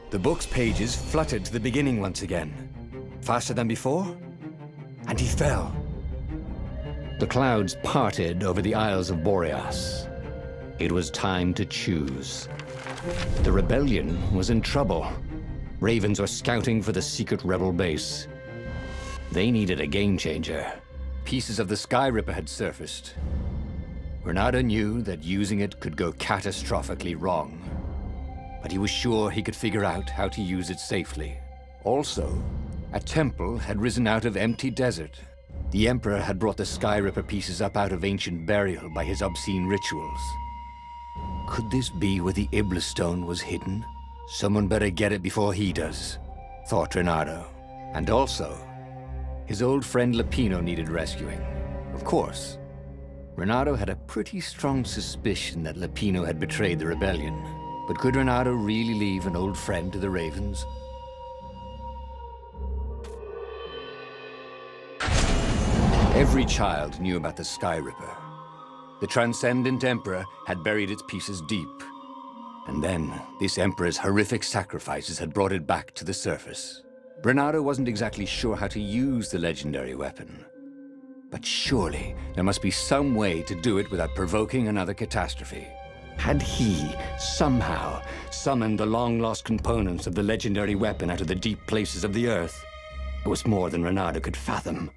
The book's pages fluttered to the beginning once again. Faster than before, and he fell. The clouds parted over the Isles of Boreas. It was time to choose. The rebellion was in trouble. Ravens were scouting for the secret rebel base. They needed a game changer. Pieces of the Sky Ripper had surfaced. Renato knew that using it could go catastrophically wrong, but he was sure he could figure out how to use it safely. Also, a temple had risen out of empty desert. The Emperor had brought the Sky Ripper pieces up out of ancient burial by his obscene rituals. Could this be where the Iblis Stone was hidden? Someone better get it before he does, thought Renato. And also, his old friend Lupino needed rescuing. Of course, Renato had a pretty strong suspicion that Lupino had betrayed the rebellion. But could Renato really leave an old friend to the Ravens? Every child knew about the Sky Ripper. The Transcendent Emperor had buried its pieces deep. And then, this Emperor's horrific sacrifices had brought it back to the surface. Renato wasn't exactly sure how to use the legendary weapon. But surely, there must be some way to do it without provoking another catastrophe. Had he, somehow, summoned the long-lost components of the legendary weapon out of the deep places of the Earth? It was more than Renato could fathom.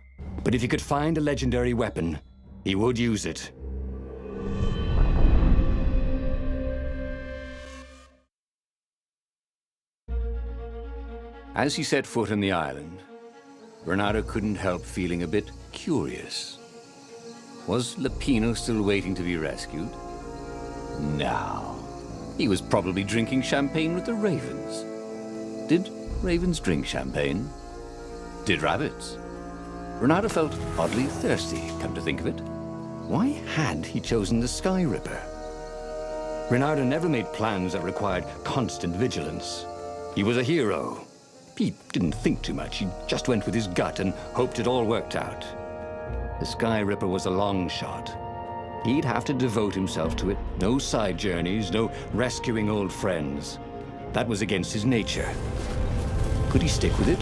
But if he could find a legendary weapon, he would use it. As he set foot on the island, Renato couldn't help feeling a bit curious. Was Lupino still waiting to be rescued? No. He was probably drinking champagne with the ravens. Did ravens drink champagne? Did rabbits? Renato felt oddly thirsty, come to think of it. Why had he chosen the Sky Ripper? Renato never made plans that required constant vigilance. He was a hero. He didn't think too much. He just went with his gut and hoped it all worked out. The Sky Ripper was a long shot. He'd have to devote himself to it. No side journeys, no rescuing old friends. That was against his nature. Could he stick with it?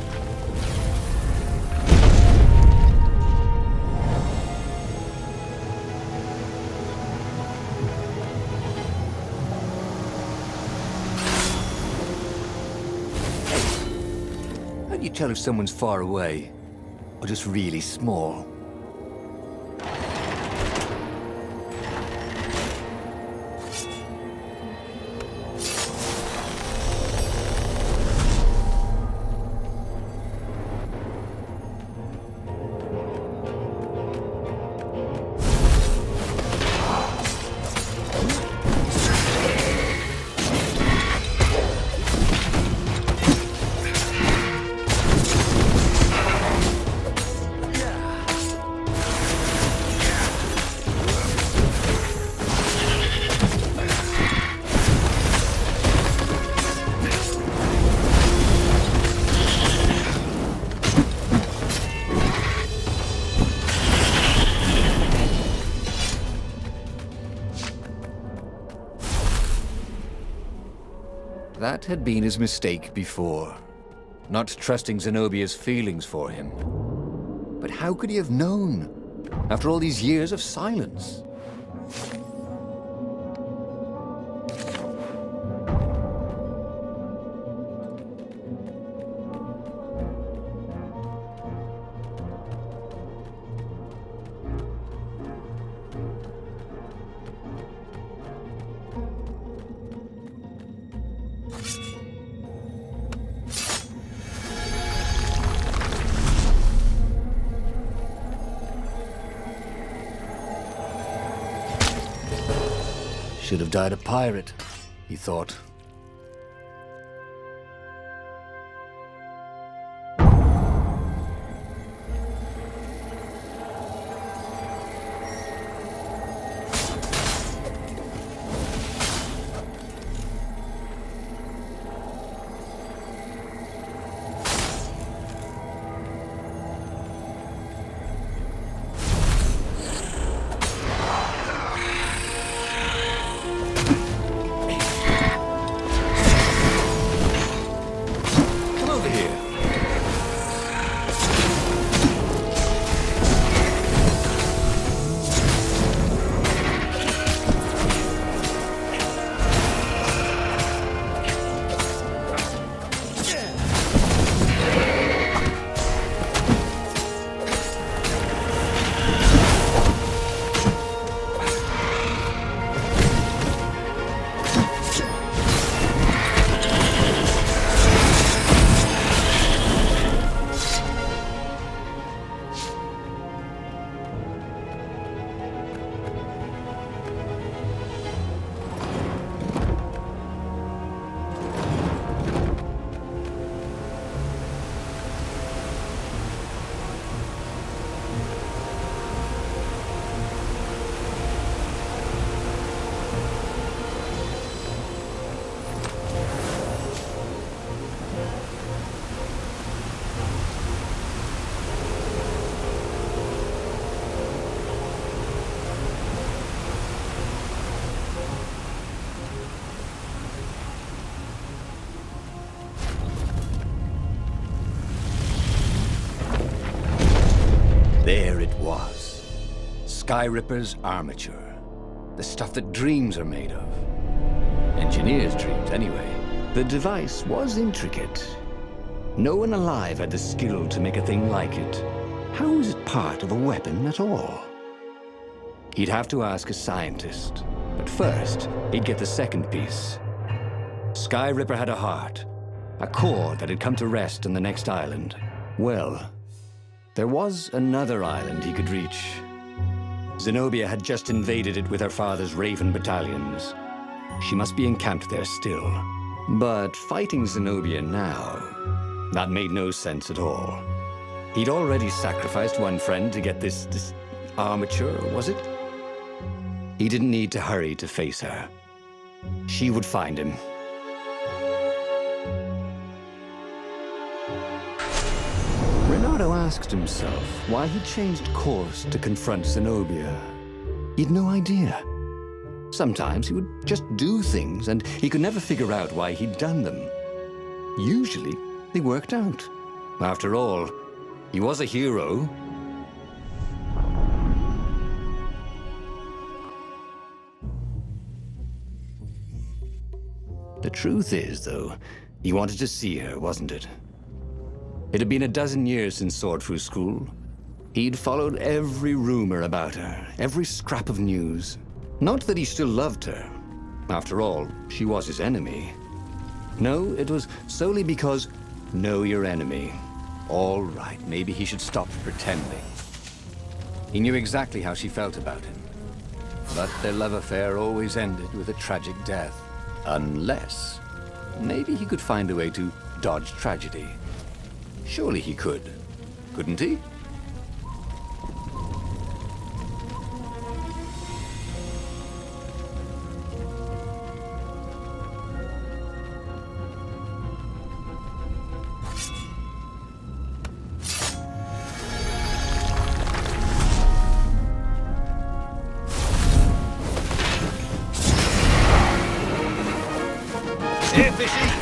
How do you tell if someone's far away or just really small? That had been his mistake before, not trusting Zenobia's feelings for him. But how could he have known, after all these years of silence? Should have died a pirate, he thought. Skyripper's armature. The stuff that dreams are made of. Engineers' dreams, anyway. The device was intricate. No one alive had the skill to make a thing like it. How is it part of a weapon at all? He'd have to ask a scientist. But first, he'd get the second piece. Skyripper had a heart. A core that had come to rest on the next island. Well, there was another island he could reach. Zenobia had just invaded it with her father's Raven battalions. She must be encamped there still. But fighting Zenobia now, that made no sense at all. He'd already sacrificed one friend to get this armature, was it? He didn't need to hurry to face her. She would find him. Renato asked himself why he changed course to confront Zenobia. He'd no idea. Sometimes he would just do things, and he could never figure out why he'd done them. Usually, they worked out. After all, he was a hero. The truth is, though, he wanted to see her, wasn't it? It had been a dozen years since Swordfu School. He'd followed every rumor about her, every scrap of news. Not that he still loved her. After all, she was his enemy. No, it was solely because, know your enemy. All right, maybe he should stop pretending. He knew exactly how she felt about him. But their love affair always ended with a tragic death. Unless, maybe he could find a way to dodge tragedy. Surely he could, couldn't he? Here, fishy!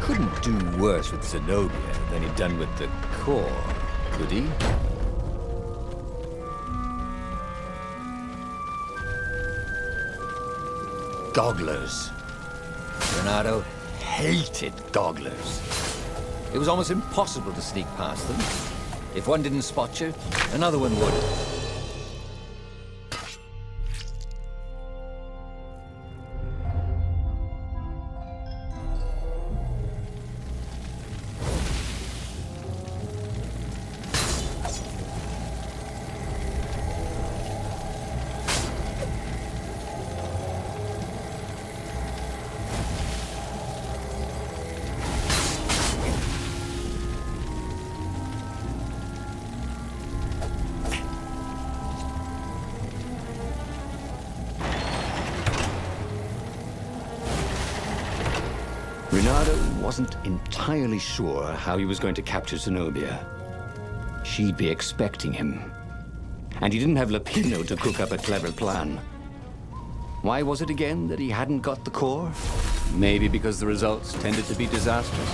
Couldn't do worse with Zenobia than he'd done with the core, could he? Gogglers. Renato hated gogglers. It was almost impossible to sneak past them. If one didn't spot you, another one would. Reynardo wasn't entirely sure how he was going to capture Zenobia. She'd be expecting him. And he didn't have Lapino to cook up a clever plan. Why was it again that he hadn't got the core? Maybe because the results tended to be disastrous.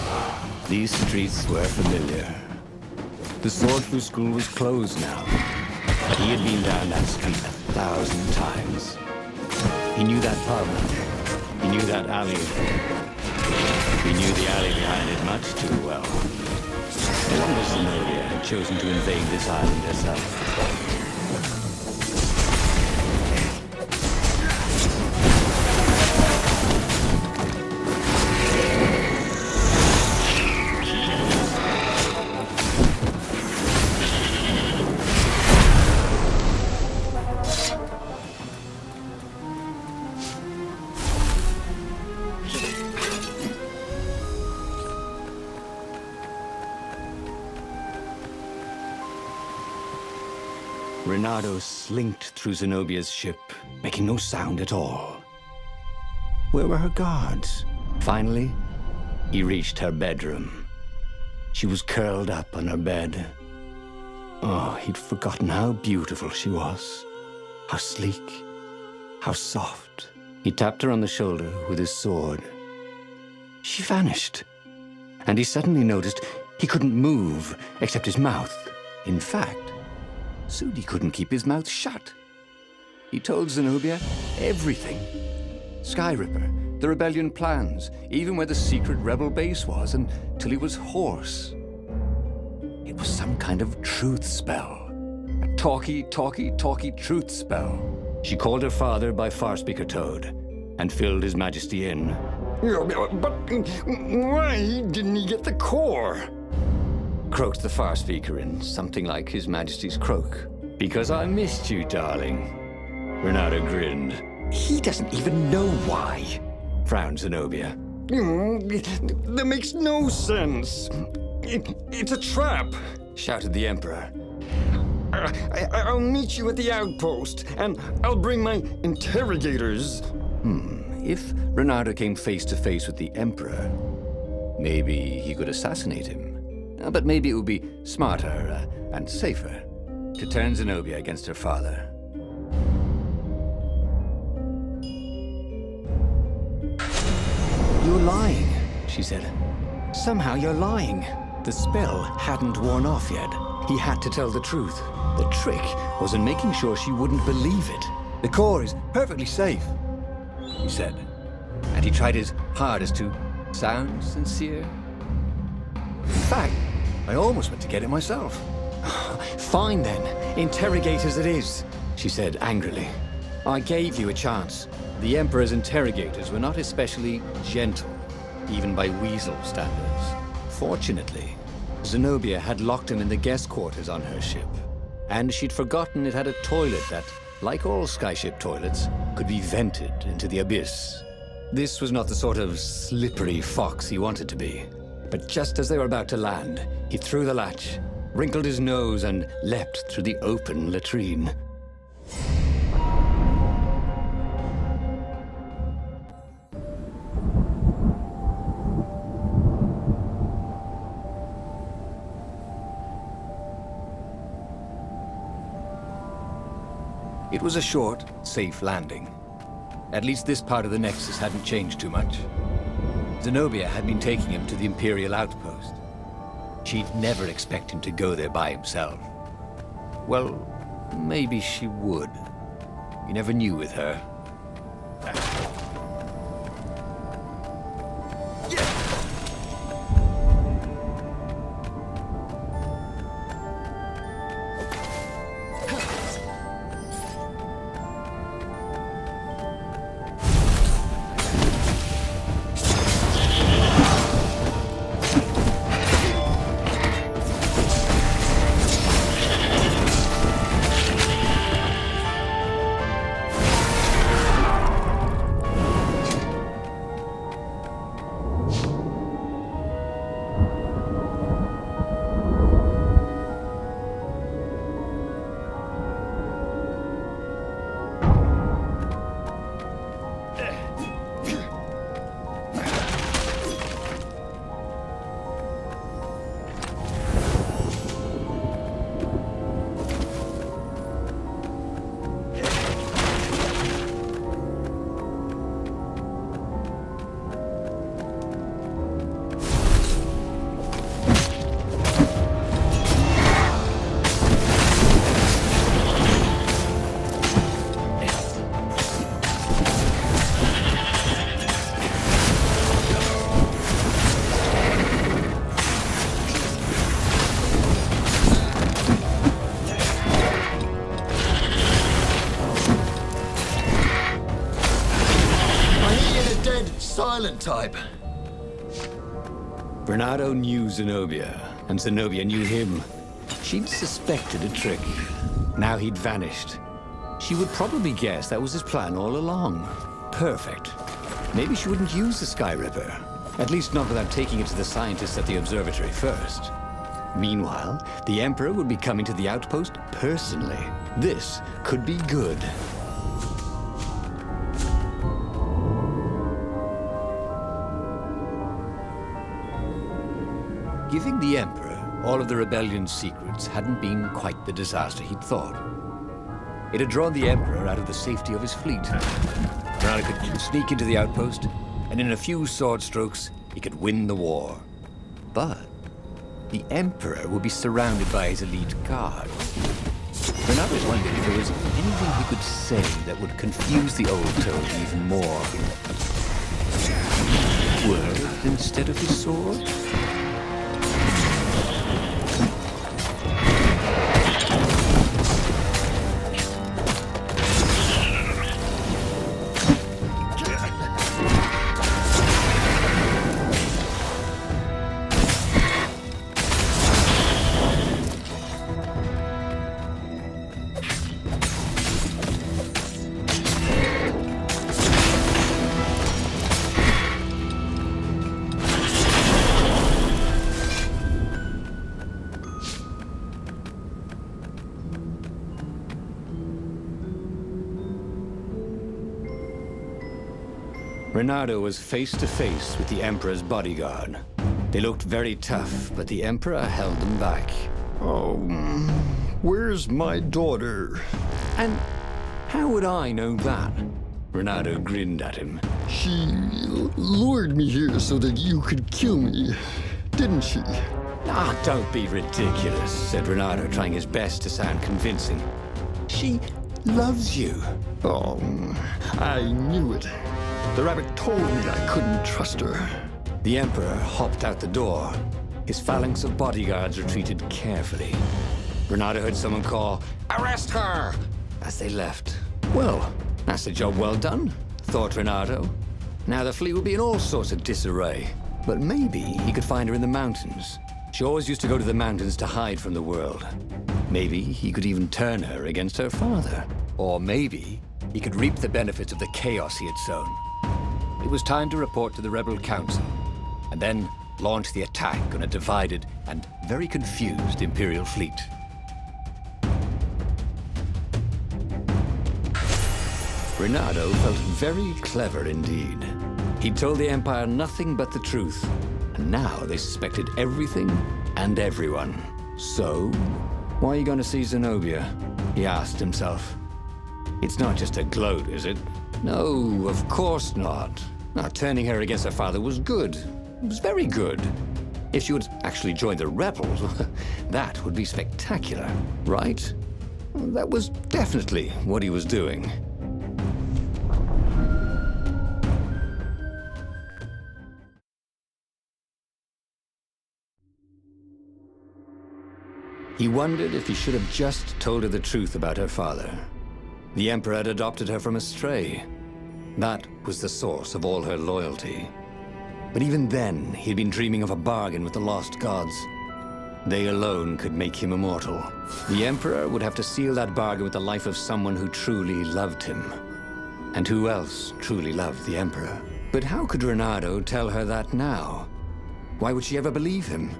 These streets were familiar. The Swordfu School was closed now. He had been down that street 1,000 times. He knew that pub. He knew that alley. He knew the alley behind it much too well. No wonder Zenobia had chosen to invade this island herself. Reynardo slinked through Zenobia's ship, making no sound at all. Where were her guards? Finally, he reached her bedroom. She was curled up on her bed. Oh, he'd forgotten how beautiful she was. How sleek, how soft. He tapped her on the shoulder with his sword. She vanished. And he suddenly noticed he couldn't move except his mouth. In fact, Sudi couldn't keep his mouth shut. He told Zenobia everything. Skyripper, the rebellion plans, even where the secret rebel base was, until he was hoarse. It was some kind of truth spell. A talky truth spell. She called her father by Farspeaker Toad and filled His Majesty in. But why didn't he get the core? Croaked the Farspeaker in something like His Majesty's croak. Because I missed you, darling. Reynardo grinned. He doesn't even know why, frowned Zenobia. That makes no sense. It's a trap, shouted the Emperor. I'll meet you at the outpost, and I'll bring my interrogators. If Reynardo came face to face with the Emperor, maybe he could assassinate him. But maybe it would be smarter and safer to turn Zenobia against her father. You're lying, she said. Somehow you're lying. The spell hadn't worn off yet. He had to tell the truth. The trick was in making sure she wouldn't believe it. The core is perfectly safe, he said. And he tried his hardest to sound sincere. In fact, I almost went to get it myself. Fine then, interrogators it is, she said angrily. I gave you a chance. The Emperor's interrogators were not especially gentle, even by Weasel standards. Fortunately, Zenobia had locked him in the guest quarters on her ship, and she'd forgotten it had a toilet that, like all skyship toilets, could be vented into the abyss. This was not the sort of slippery fox he wanted to be. But just as they were about to land, he threw the latch, wrinkled his nose, and leapt through the open latrine. It was a short, safe landing. At least this part of the Nexus hadn't changed too much. Zenobia had been taking him to the Imperial outpost. She'd never expect him to go there by himself. Well, maybe she would. You never knew with her. silent type. Bernardo knew Zenobia, and Zenobia knew him. She'd suspected a trick. Now he'd vanished. She would probably guess that was his plan all along. Perfect. Maybe she wouldn't use the Sky Ripper. At least not without taking it to the scientists at the observatory first. Meanwhile, the Emperor would be coming to the outpost personally. This could be good. Giving the Emperor all of the rebellion's secrets hadn't been quite the disaster he'd thought. It had drawn the Emperor out of the safety of his fleet. Bernardo could sneak into the outpost, and in a few sword strokes, he could win the war. But the Emperor would be surrounded by his elite guard. Bernardo wondered if there was anything he could say that would confuse the old toad even more. Words instead of his sword? Bernardo was face to face with the Emperor's bodyguard. They looked very tough, but the Emperor held them back. Oh, where's my daughter? And how would I know that? Bernardo grinned at him. She lured me here so that you could kill me, didn't she? Ah, don't be ridiculous, said Bernardo, trying his best to sound convincing. She loves you. Oh, I knew it. The rabbit told me I couldn't trust her. The Emperor hopped out the door. His phalanx of bodyguards retreated carefully. Bernardo heard someone call, "Arrest her!" as they left. Well, that's a job well done, thought Bernardo. Now the fleet would be in all sorts of disarray. But maybe he could find her in the mountains. She always used to go to the mountains to hide from the world. Maybe he could even turn her against her father. Or maybe he could reap the benefits of the chaos he had sown. It was time to report to the Rebel Council, and then launch the attack on a divided and very confused Imperial fleet. Bernardo felt very clever indeed. He'd told the Empire nothing but the truth, and now they suspected everything and everyone. So, why are you going to see Zenobia? He asked himself. It's not just a gloat, is it? No, of course not. Now, turning her against her father was good. It was very good. If she would actually join the rebels, that would be spectacular, right? That was definitely what he was doing. He wondered if he should have just told her the truth about her father. The Emperor had adopted her from a stray. That was the source of all her loyalty. But even then, he'd been dreaming of a bargain with the lost gods. They alone could make him immortal. The Emperor would have to seal that bargain with the life of someone who truly loved him. And who else truly loved the Emperor? But how could Bernardo tell her that now? Why would she ever believe him?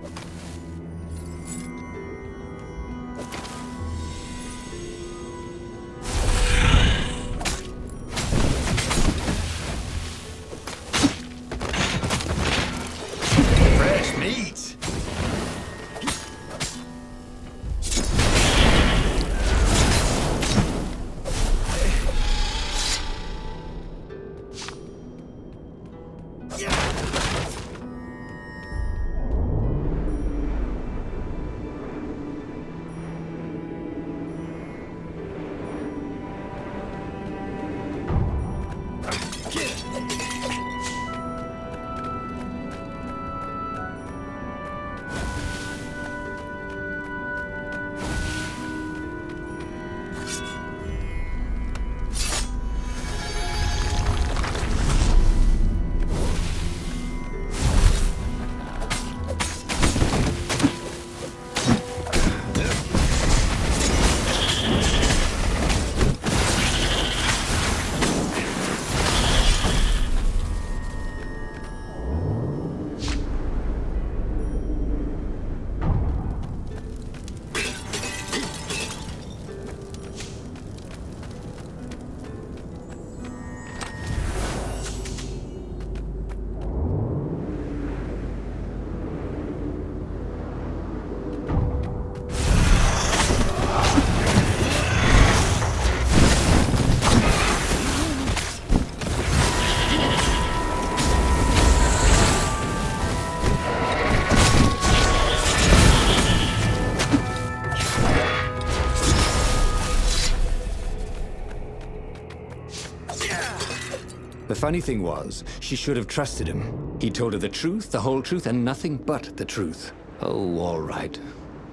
The funny thing was, she should have trusted him. He told her the truth, the whole truth, and nothing but the truth. Oh, all right.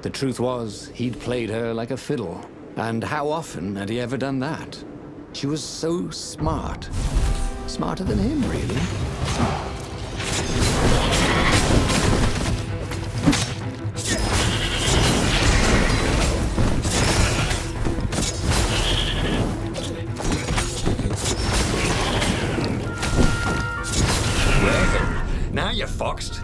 The truth was, he'd played her like a fiddle. And how often had he ever done that? She was so smart. Smarter than him, really. Now you're foxed.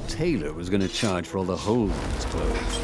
Taylor was going to charge for all the holes in his clothes.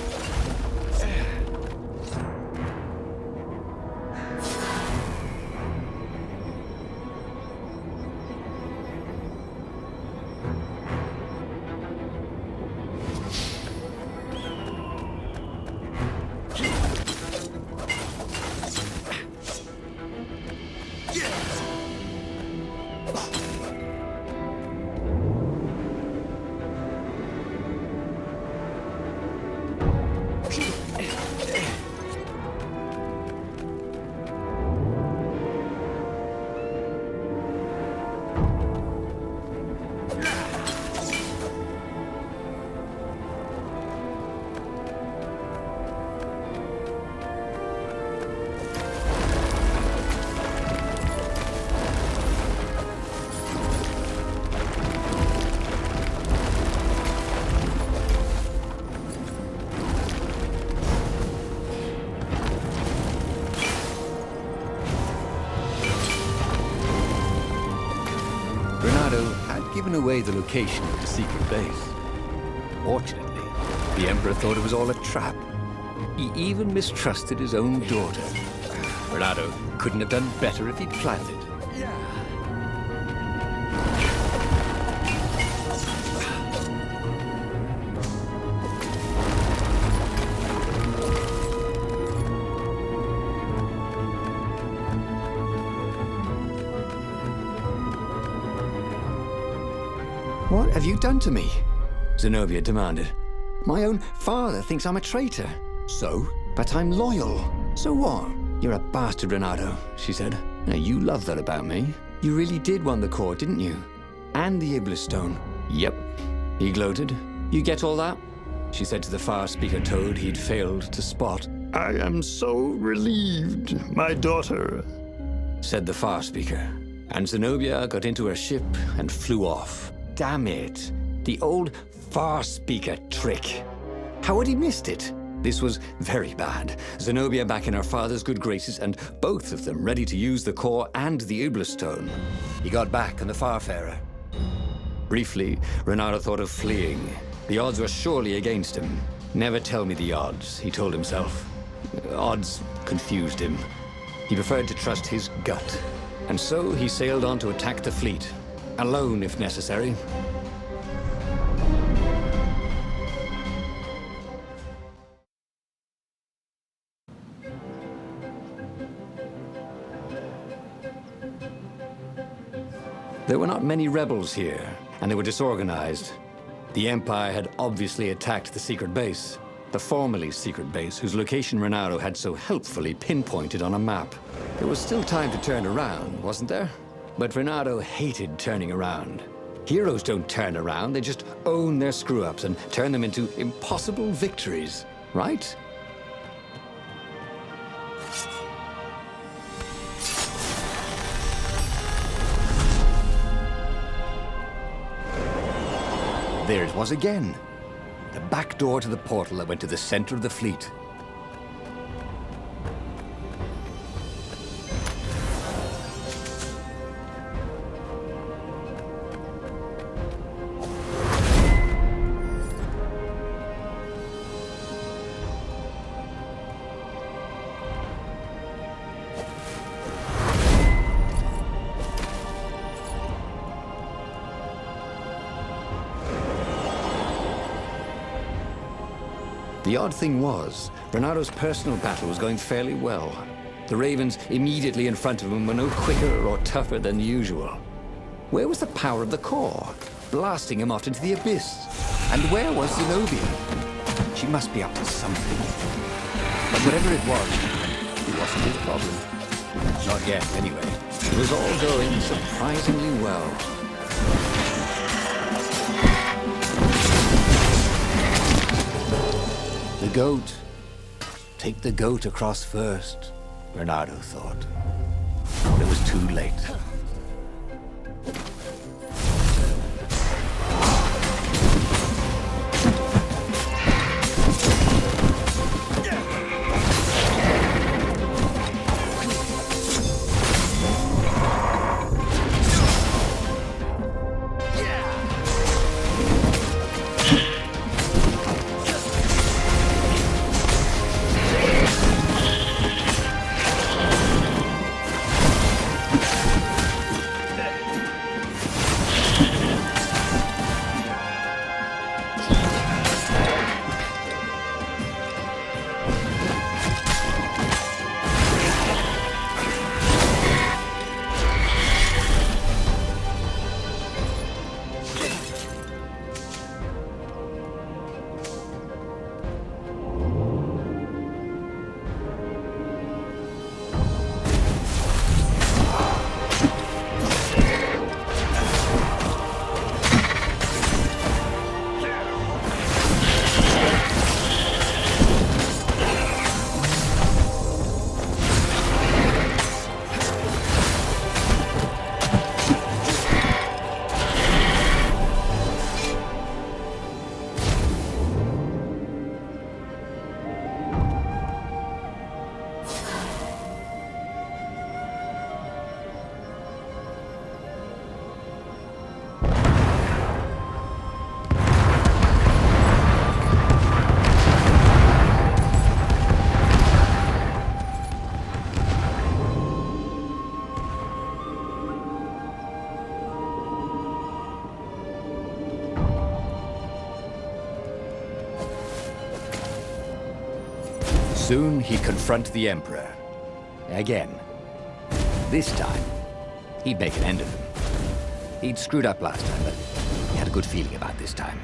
Given away the location of the secret base. Fortunately, the Emperor thought it was all a trap. He even mistrusted his own daughter. Renato couldn't have done better if he'd planned it. What have you done to me? Zenobia demanded. My own father thinks I'm a traitor. So? But I'm loyal. So what? You're a bastard, Renato, she said. Now, you love that about me. You really did want the core, didn't you? And the Iblis stone. Yep, he gloated. You get all that? She said to the far speaker toad he'd failed to spot. I am so relieved, my daughter, said the far speaker. And Zenobia got into her ship and flew off. Damn it. The old far speaker trick. How had he missed it? This was very bad. Zenobia back in her father's good graces, and both of them ready to use the core and the Iblis stone. He got back on the Farfarer. Briefly, Renato thought of fleeing. The odds were surely against him. Never tell me the odds, he told himself. Odds confused him. He preferred to trust his gut. And so he sailed on to attack the fleet. Alone, if necessary. There were not many rebels here, and they were disorganized. The Empire had obviously attacked the secret base. The formerly secret base, whose location Renato had so helpfully pinpointed on a map. There was still time to turn around, wasn't there? But Renato hated turning around. Heroes don't turn around, they just own their screw-ups and turn them into impossible victories. right? There it was again. The back door to the portal that went to the center of the fleet. The odd thing was, Bernardo's personal battle was going fairly well. The Ravens immediately in front of him were no quicker or tougher than usual. Where was the power of the core, blasting him off into the abyss? And where was Zenobia? She must be up to something. But whatever it was, it wasn't his problem. Not yet, anyway. It was all going surprisingly well. The goat. Take the goat across first, Bernardo thought. But it was too late. Soon he'd confront the Emperor. Again. This time, he'd make an end of him. He'd screwed up last time, but he had a good feeling about this time.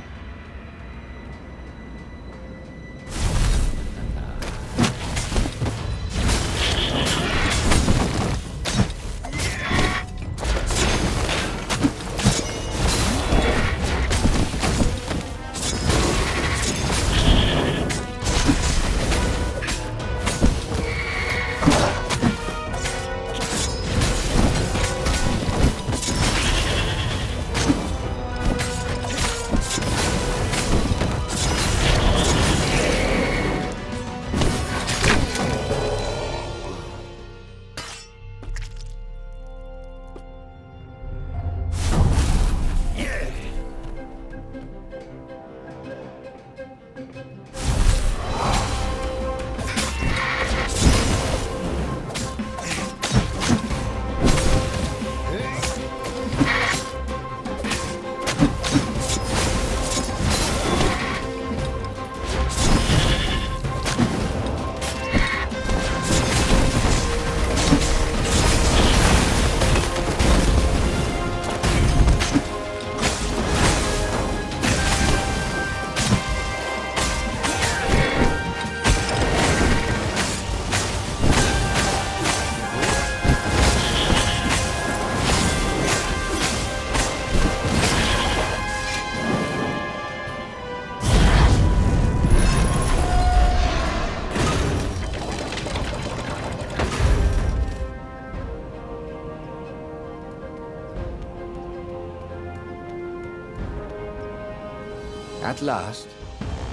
At last,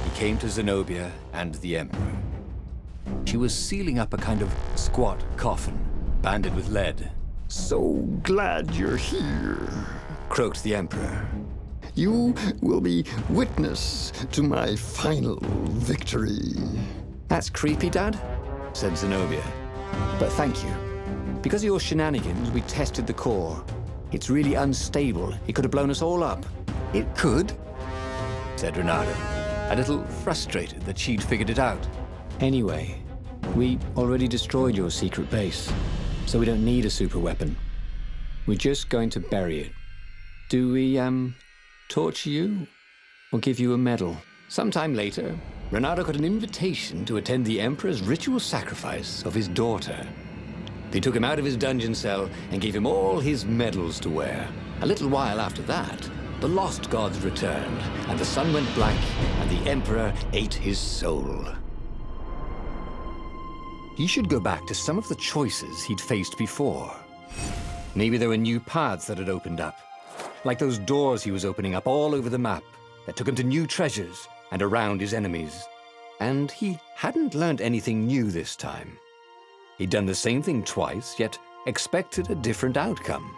he came to Zenobia and the Emperor. She was sealing up a kind of squat coffin, banded with lead. So glad you're here. Croaked the Emperor. You will be witness to my final victory. That's creepy, Dad, said Zenobia. But thank you. Because of your shenanigans, we tested the core. It's really unstable. It could have blown us all up. It could, said Renato, a little frustrated that she'd figured it out. Anyway, we already destroyed your secret base, so we don't need a super weapon. We're just going to bury it. Do we, torture you? Or give you a medal? Sometime later, Renato got an invitation to attend the Emperor's ritual sacrifice of his daughter. They took him out of his dungeon cell and gave him all his medals to wear. A little while after that, the lost gods returned, and the sun went black, and the Emperor ate his soul. He should go back to some of the choices he'd faced before. Maybe there were new paths that had opened up, like those doors he was opening up all over the map that took him to new treasures and around his enemies. And he hadn't learned anything new this time. He'd done the same thing twice, yet expected a different outcome.